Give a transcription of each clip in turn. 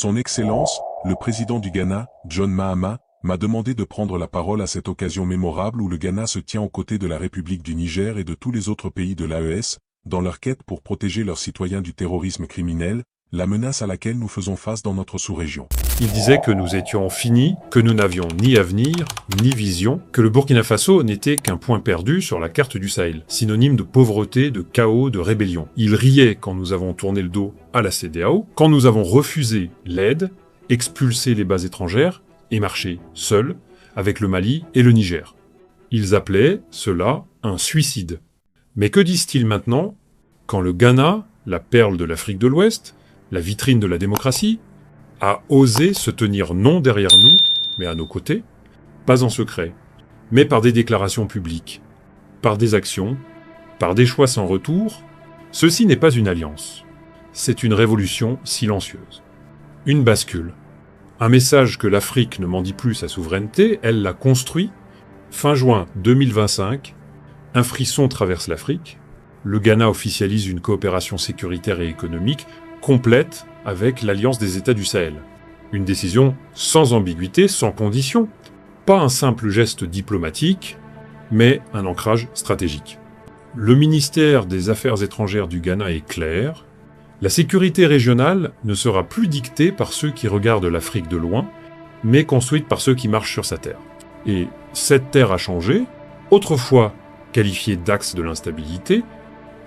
Son Excellence, le président du Ghana, John Mahama, m'a demandé de prendre la parole à cette occasion mémorable où le Ghana se tient aux côtés de la République du Niger et de tous les autres pays de l'AES, dans leur quête pour protéger leurs citoyens du terrorisme criminel, la menace à laquelle nous faisons face dans notre sous-région. Il disait que nous étions finis, que nous n'avions ni avenir, ni vision, que le Burkina Faso n'était qu'un point perdu sur la carte du Sahel, synonyme de pauvreté, de chaos, de rébellion. Il riait quand nous avons tourné le dos à la CEDEAO, quand nous avons refusé l'aide, expulsé les bases étrangères et marché seuls avec le Mali et le Niger. Ils appelaient cela un suicide. Mais que disent-ils maintenant quand le Ghana, la perle de l'Afrique de l'Ouest, la vitrine de la démocratie, a osé se tenir non derrière nous, mais à nos côtés, pas en secret, mais par des déclarations publiques, par des actions, par des choix sans retour? Ceci n'est pas une alliance, c'est une révolution silencieuse. Une bascule. Un message que l'Afrique ne mendie plus sa souveraineté, elle l'a construit. Fin juin 2025, un frisson traverse l'Afrique. Le Ghana officialise une coopération sécuritaire et économique complète avec l'Alliance des États du Sahel. Une décision sans ambiguïté, sans condition. Pas un simple geste diplomatique, mais un ancrage stratégique. Le ministère des Affaires étrangères du Ghana est clair. La sécurité régionale ne sera plus dictée par ceux qui regardent l'Afrique de loin, mais construite par ceux qui marchent sur sa terre. Et cette terre a changé. Autrefois qualifiée d'axe de l'instabilité,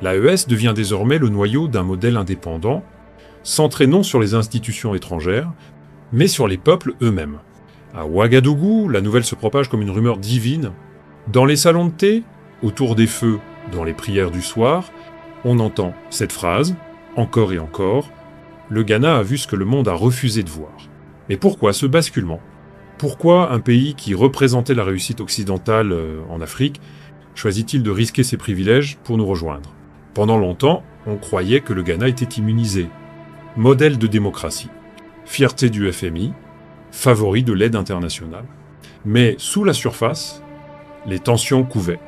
l'AES devient désormais le noyau d'un modèle indépendant, centré non sur les institutions étrangères, mais sur les peuples eux-mêmes. À Ouagadougou, la nouvelle se propage comme une rumeur divine. Dans les salons de thé, autour des feux, dans les prières du soir, on entend cette phrase, encore et encore, le Ghana a vu ce que le monde a refusé de voir. Mais pourquoi ce basculement? Pourquoi un pays qui représentait la réussite occidentale en Afrique choisit-il de risquer ses privilèges pour nous rejoindre? Pendant longtemps, on croyait que le Ghana était immunisé. Modèle de démocratie, fierté du FMI, favori de l'aide internationale. Mais sous la surface, les tensions couvaient.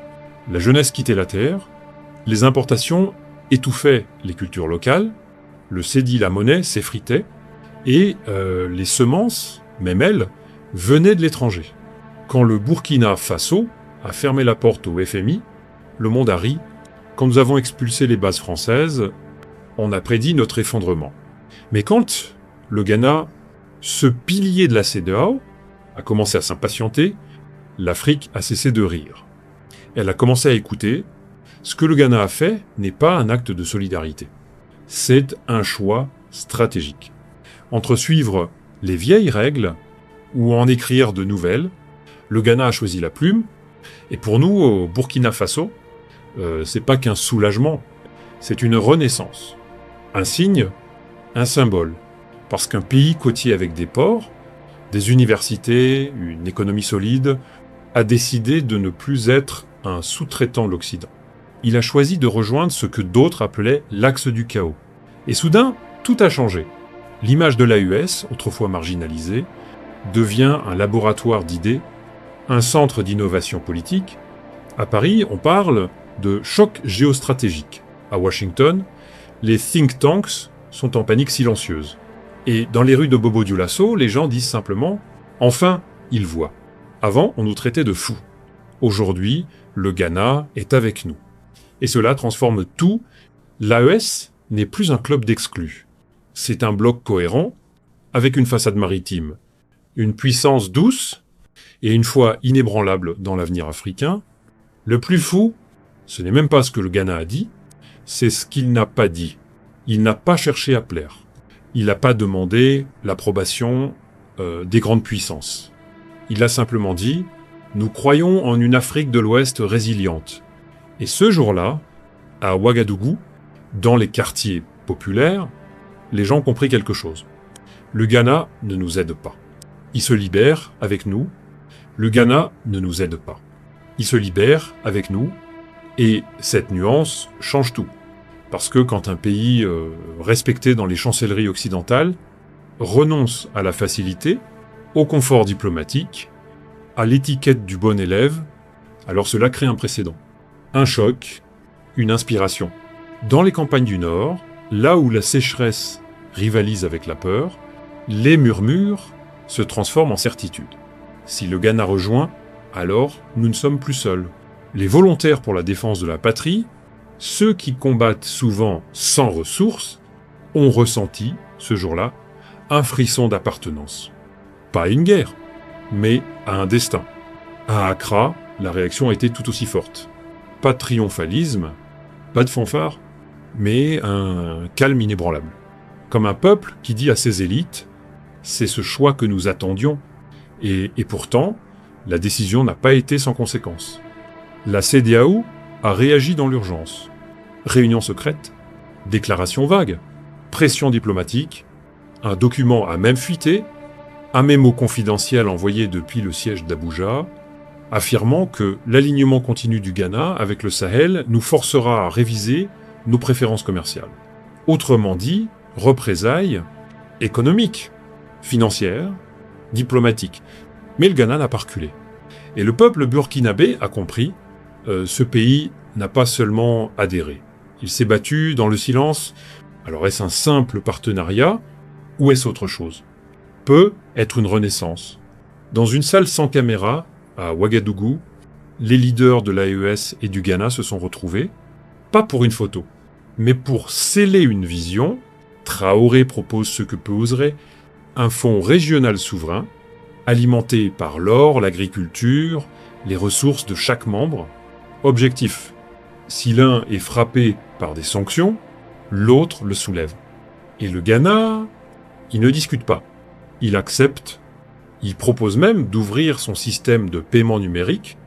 La jeunesse quittait la terre, les importations étouffaient les cultures locales, le cédille, la monnaie, s'effritait, et les semences, même elles, venaient de l'étranger. Quand le Burkina Faso a fermé la porte au FMI, le monde a ri. Quand nous avons expulsé les bases françaises, on a prédit notre effondrement. Mais quand le Ghana, ce pilier de la CEDEAO, a commencé à s'impatienter, l'Afrique a cessé de rire. Elle a commencé à écouter. Ce que le Ghana a fait n'est pas un acte de solidarité. C'est un choix stratégique. Entre suivre les vieilles règles ou en écrire de nouvelles, le Ghana a choisi la plume. Et pour nous, au Burkina Faso, c'est pas qu'un soulagement, c'est une renaissance. Un signe, un symbole. Parce qu'un pays côtier avec des ports, des universités, une économie solide, a décidé de ne plus être un sous-traitant de l'Occident. Il a choisi de rejoindre ce que d'autres appelaient l'axe du chaos. Et soudain, tout a changé. L'image de l'AES, autrefois marginalisée, devient un laboratoire d'idées, un centre d'innovation politique. À Paris, on parle de choc géostratégique. À Washington, les think tanks sont en panique silencieuse. Et dans les rues de Bobo-Dioulasso, les gens disent simplement « Enfin, ils voient ». Avant, on nous traitait de fous. Aujourd'hui, le Ghana est avec nous. Et cela transforme tout. L'AES n'est plus un club d'exclus. C'est un bloc cohérent, avec une façade maritime, une puissance douce, et une foi inébranlable dans l'avenir africain. Le plus fou, ce n'est même pas ce que le Ghana a dit, c'est ce qu'il n'a pas dit. Il n'a pas cherché à plaire. Il n'a pas demandé l'approbation des grandes puissances. Il a simplement dit « Nous croyons en une Afrique de l'Ouest résiliente ». Et ce jour-là, à Ouagadougou, dans les quartiers populaires, les gens ont compris quelque chose. Le Ghana ne nous aide pas. Il se libère avec nous. Le Ghana ne nous aide pas. Il se libère avec nous. Et cette nuance change tout. Parce que quand un pays respecté dans les chancelleries occidentales renonce à la facilité, au confort diplomatique, à l'étiquette du bon élève, alors cela crée un précédent. Un choc, une inspiration. Dans les campagnes du Nord, là où la sécheresse rivalise avec la peur, Les murmures se transforment en certitudes. Si le Ghana rejoint, alors nous ne sommes plus seuls. Les volontaires pour la défense de la patrie, ceux qui combattent souvent sans ressources, ont ressenti, ce jour-là, un frisson d'appartenance. Pas à une guerre, mais à un destin. À Accra, la réaction a été tout aussi forte. Pas de triomphalisme, pas de fanfare, mais un calme inébranlable. Comme un peuple qui dit à ses élites « c'est ce choix que nous attendions ». Et pourtant, la décision n'a pas été sans conséquence. La CEDEAO a réagi dans l'urgence. Réunion secrète, déclaration vague, pression diplomatique, un document a même fuité, un mémo confidentiel envoyé depuis le siège d'Abuja, affirmant que l'alignement continu du Ghana avec le Sahel nous forcera à réviser nos préférences commerciales. Autrement dit, représailles économiques, financières, diplomatiques. Mais le Ghana n'a pas reculé. Et le peuple burkinabé a compris, ce pays n'a pas seulement adhéré. Il s'est battu dans le silence. Alors est-ce un simple partenariat ou est-ce autre chose? Peut être une renaissance. Dans une salle sans caméra, à Ouagadougou, les leaders de l'AES et du Ghana se sont retrouvés, pas pour une photo, mais pour sceller une vision. Traoré propose ce que peu oserait, un fonds régional souverain, alimenté par l'or, l'agriculture, les ressources de chaque membre. Objectif: si l'un est frappé par des sanctions, l'autre le soulève. Et le Ghana, il ne discute pas. Il accepte. Il propose même d'ouvrir son système de paiement numérique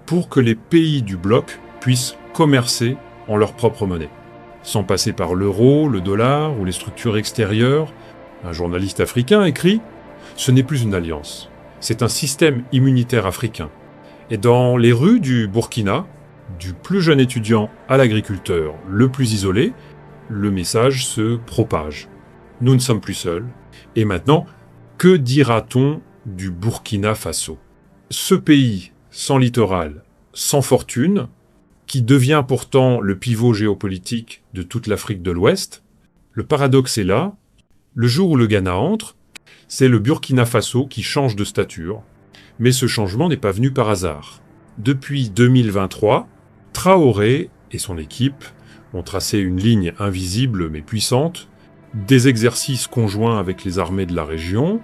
pour que les pays du bloc puissent commercer en leur propre monnaie, sans passer par l'euro, le dollar ou les structures extérieures. Un journaliste africain écrit « Ce n'est plus une alliance, c'est un système immunitaire africain. » Et dans les rues du Burkina, du plus jeune étudiant à l'agriculteur le plus isolé, le message se propage. Nous ne sommes plus seuls. Et maintenant, que dira-t-on du Burkina Faso? Ce pays sans littoral, sans fortune, qui devient pourtant le pivot géopolitique de toute l'Afrique de l'Ouest, le paradoxe est là. Le jour où le Ghana entre, c'est le Burkina Faso qui change de stature. Mais ce changement n'est pas venu par hasard. Depuis 2023, Traoré et son équipe ont tracé une ligne invisible mais puissante, des exercices conjoints avec les armées de la région,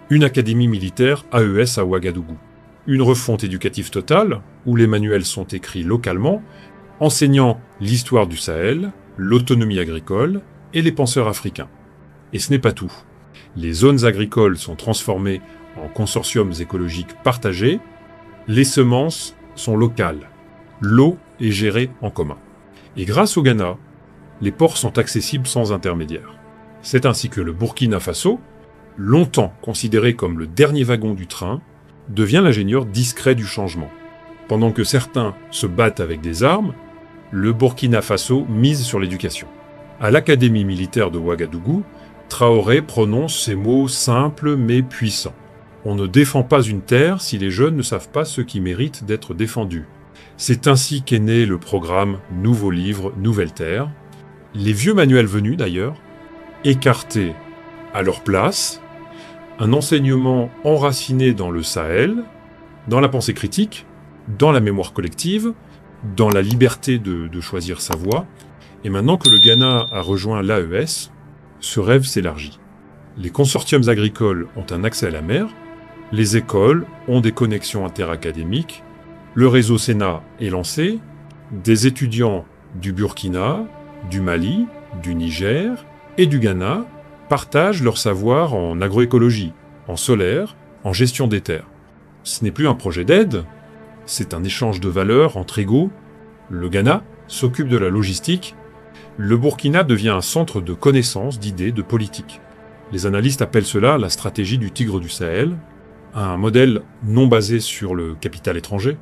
une académie militaire AES à Ouagadougou, une refonte éducative totale, où les manuels sont écrits localement, enseignant l'histoire du Sahel, l'autonomie agricole et les penseurs africains. Et ce n'est pas tout. Les zones agricoles sont transformées en consortiums écologiques partagés, les semences sont locales, l'eau est gérée en commun. Et grâce au Ghana, les ports sont accessibles sans intermédiaire. C'est ainsi que le Burkina Faso, longtemps considéré comme le dernier wagon du train, devient l'ingénieur discret du changement. Pendant que certains se battent avec des armes, le Burkina Faso mise sur l'éducation. À l'académie militaire de Ouagadougou, Traoré prononce ces mots simples mais puissants. On ne défend pas une terre si les jeunes ne savent pas ce qui mérite d'être défendu. C'est ainsi qu'est né le programme Nouveau Livre, Nouvelle Terre. Les vieux manuels venus d'ailleurs, écartés à leur place, un enseignement enraciné dans le Sahel, dans la pensée critique, dans la mémoire collective, dans la liberté de choisir sa voie. Et maintenant que le Ghana a rejoint l'AES, ce rêve s'élargit. Les consortiums agricoles ont un accès à la mer, les écoles ont des connexions interacadémiques, le réseau Sénat est lancé, des étudiants du Burkina, du Mali, du Niger et du Ghana partagent leur savoir en agroécologie, en solaire, en gestion des terres. Ce n'est plus un projet d'aide, c'est un échange de valeurs entre égaux. Le Ghana s'occupe de la logistique, le Burkina devient un centre de connaissances, d'idées, de politique. Les analystes appellent cela la stratégie du tigre du Sahel, un modèle non basé sur le capital étranger,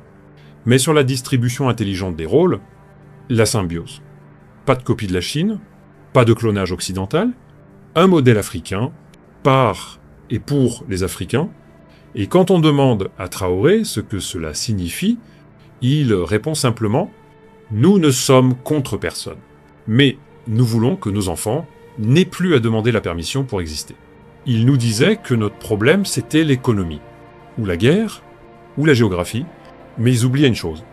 mais sur la distribution intelligente des rôles, la symbiose. Pas de copie de la Chine, pas de clonage occidental, un modèle africain, par et pour les Africains, et quand on demande à Traoré ce que cela signifie, il répond simplement « Nous ne sommes contre personne, mais nous voulons que nos enfants n'aient plus à demander la permission pour exister ». Ils nous disaient que notre problème, c'était l'économie, ou la guerre, ou la géographie, mais ils oubliaient une chose.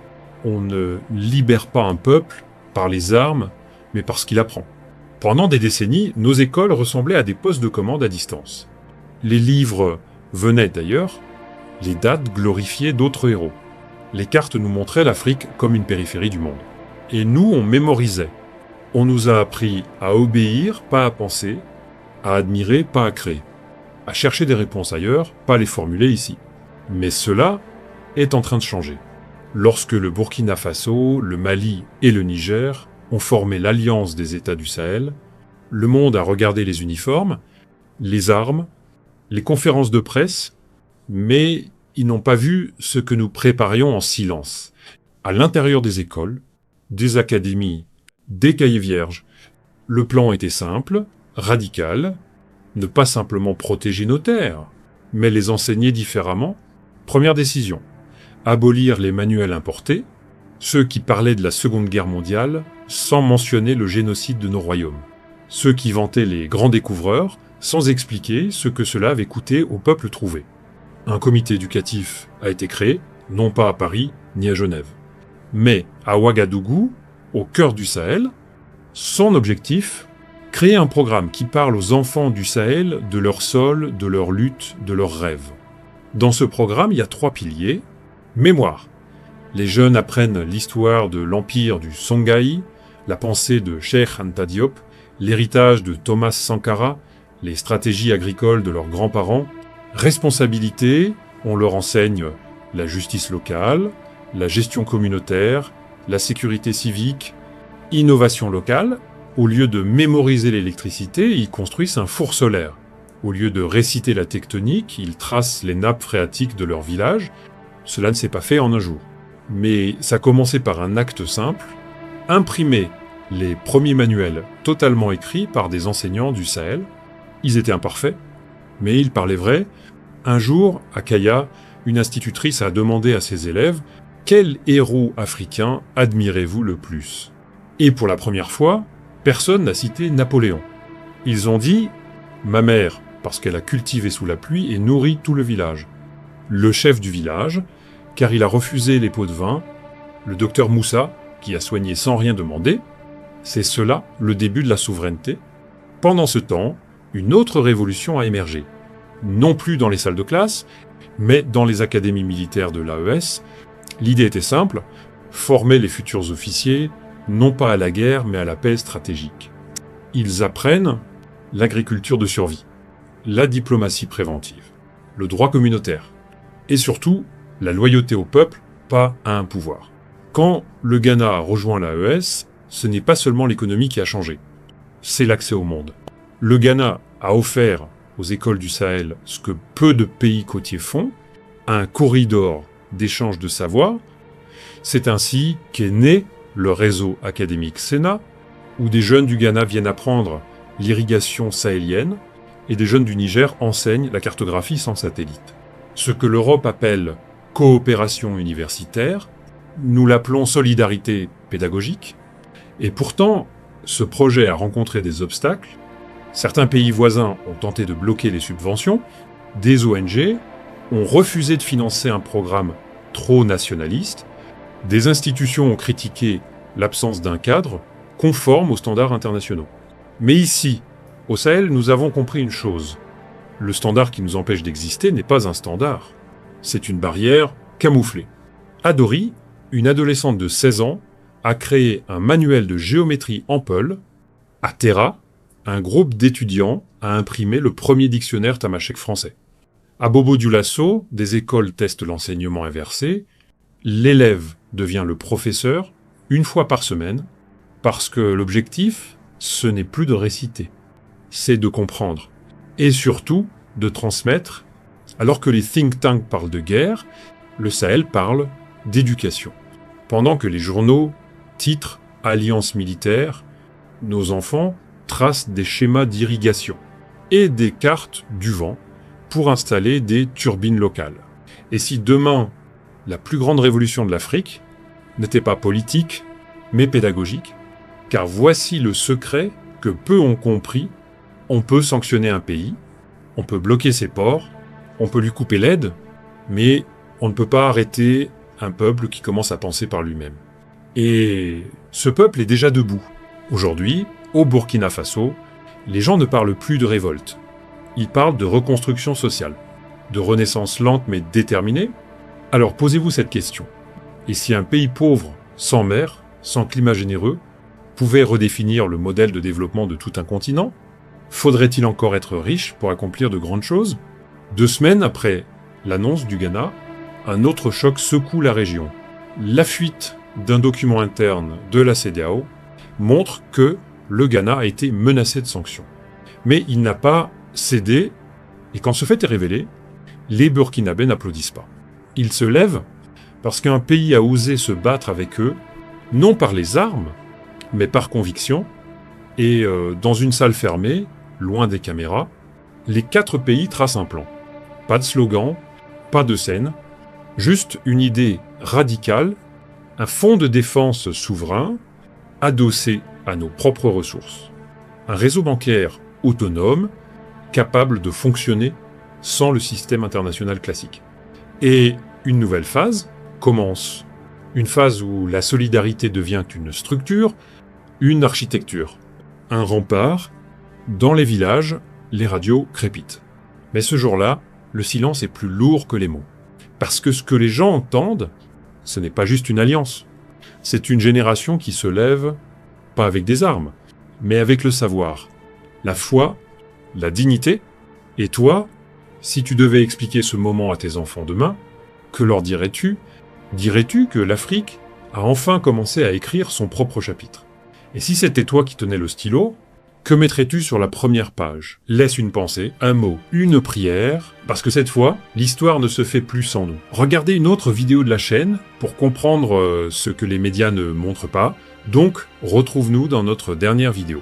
On ne libère pas un peuple par les armes, mais par ce qu'il apprend. Pendant des décennies, nos écoles ressemblaient à des postes de commande à distance. Les livres venaient d'ailleurs, les dates glorifiaient d'autres héros. Les cartes nous montraient l'Afrique comme une périphérie du monde. Et nous, on mémorisait. On nous a appris à obéir, pas à penser, à admirer, pas à créer, à chercher des réponses ailleurs, pas à les formuler ici. Mais cela est en train de changer. Lorsque le Burkina Faso, le Mali et le Niger ont formé l'Alliance des États du Sahel, le monde a regardé les uniformes, les armes, les conférences de presse, mais ils n'ont pas vu ce que nous préparions en silence. À l'intérieur des écoles, des académies, des cahiers vierges, le plan était simple, radical, ne pas simplement protéger nos terres, mais les enseigner différemment. Première décision, abolir les manuels importés, ceux qui parlaient de la Seconde Guerre mondiale sans mentionner le génocide de nos royaumes, ceux qui vantaient les grands découvreurs sans expliquer ce que cela avait coûté au peuple trouvé. Un comité éducatif a été créé, non pas à Paris ni à Genève, mais à Ouagadougou, au cœur du Sahel. Son objectif, créer un programme qui parle aux enfants du Sahel de leur sol, de leur lutte, de leurs rêves. Dans ce programme, il y a 3 piliers. Mémoire. Les jeunes apprennent l'histoire de l'empire du Songhai, la pensée de Cheikh Anta Diop, l'héritage de Thomas Sankara, les stratégies agricoles de leurs grands-parents. Responsabilité, on leur enseigne la justice locale, la gestion communautaire, la sécurité civique, innovation locale. Au lieu de mémoriser l'électricité, ils construisent un four solaire. Au lieu de réciter la tectonique, ils tracent les nappes phréatiques de leur village. Cela ne s'est pas fait en un jour. Mais ça commençait par un acte simple, imprimer les premiers manuels totalement écrits par des enseignants du Sahel. Ils étaient imparfaits, mais ils parlaient vrai. Un jour, à Kaya, une institutrice a demandé à ses élèves « Quel héros africain admirez-vous le plus ?» Et pour la première fois, personne n'a cité Napoléon. Ils ont dit « Ma mère, parce qu'elle a cultivé sous la pluie et nourri tout le village. » Le chef du village, car il a refusé les pots de vin. Le docteur Moussa, qui a soigné sans rien demander. C'est cela le début de la souveraineté. Pendant ce temps, une autre révolution a émergé. Non plus dans les salles de classe, mais dans les académies militaires de l'AES. L'idée était simple, former les futurs officiers, non pas à la guerre, mais à la paix stratégique. Ils apprennent l'agriculture de survie, la diplomatie préventive, le droit communautaire, et surtout la loyauté au peuple, pas à un pouvoir. Quand le Ghana a rejoint l'AES, ce n'est pas seulement l'économie qui a changé, c'est l'accès au monde. Le Ghana a offert aux écoles du Sahel ce que peu de pays côtiers font, un corridor d'échange de savoir. C'est ainsi qu'est né le réseau académique SENA, où des jeunes du Ghana viennent apprendre l'irrigation sahélienne et des jeunes du Niger enseignent la cartographie sans satellite. Ce que l'Europe appelle coopération universitaire, nous l'appelons solidarité pédagogique, et pourtant, ce projet a rencontré des obstacles. Certains pays voisins ont tenté de bloquer les subventions, des ONG ont refusé de financer un programme trop nationaliste, des institutions ont critiqué l'absence d'un cadre conforme aux standards internationaux. Mais ici, au Sahel, nous avons compris une chose. Le standard qui nous empêche d'exister n'est pas un standard. C'est une barrière camouflée. Adori, une adolescente de 16 ans, a créé un manuel de géométrie en Peul. À Terra, un groupe d'étudiants a imprimé le premier dictionnaire tamashek français. À Bobo Dioulasso, des écoles testent l'enseignement inversé. L'élève devient le professeur une fois par semaine, parce que l'objectif, ce n'est plus de réciter, c'est de comprendre. Et surtout, de transmettre. Alors que les think tanks parlent de guerre, le Sahel parle d'éducation. Pendant que les journaux titrent « Alliance militaire », nos enfants tracent des schémas d'irrigation et des cartes du vent pour installer des turbines locales. Et si demain, la plus grande révolution de l'Afrique n'était pas politique, mais pédagogique, car voici le secret que peu ont compris, on peut sanctionner un pays, On peut bloquer ses ports, on peut lui couper l'aide, mais on ne peut pas arrêter un peuple qui commence à penser par lui-même. Et ce peuple est déjà debout. Aujourd'hui, au Burkina Faso, les gens ne parlent plus de révolte. Ils parlent de reconstruction sociale, de renaissance lente mais déterminée. Alors posez-vous cette question. Et si un pays pauvre, sans mer, sans climat généreux, pouvait redéfinir le modèle de développement de tout un continent, faudrait-il encore être riche pour accomplir de grandes choses ? 2 semaines après l'annonce du Ghana, un autre choc secoue la région. La fuite d'un document interne de la CEDEAO montre que le Ghana a été menacé de sanctions. Mais il n'a pas cédé, et quand ce fait est révélé, les Burkinabés n'applaudissent pas. Ils se lèvent parce qu'un pays a osé se battre avec eux, non par les armes, mais par conviction, et dans une salle fermée, loin des caméras, les 4 pays tracent un plan. Pas de slogan, pas de scène, juste une idée radicale, un fonds de défense souverain, adossé à nos propres ressources. Un réseau bancaire autonome, capable de fonctionner sans le système international classique. Et une nouvelle phase commence. Une phase où la solidarité devient une structure, une architecture. Un rempart. Dans les villages, les radios crépitent. Mais ce jour-là, le silence est plus lourd que les mots. Parce que ce que les gens entendent, ce n'est pas juste une alliance. C'est une génération qui se lève, pas avec des armes, mais avec le savoir, la foi, la dignité. Et toi, si tu devais expliquer ce moment à tes enfants demain, que leur dirais-tu ? Dirais-tu que l'Afrique a enfin commencé à écrire son propre chapitre ? Et si c'était toi qui tenais le stylo, que mettrais-tu sur la première page ? Laisse une pensée, un mot, une prière, parce que cette fois, l'histoire ne se fait plus sans nous. Regardez une autre vidéo de la chaîne pour comprendre ce que les médias ne montrent pas. Donc, retrouve-nous dans notre dernière vidéo.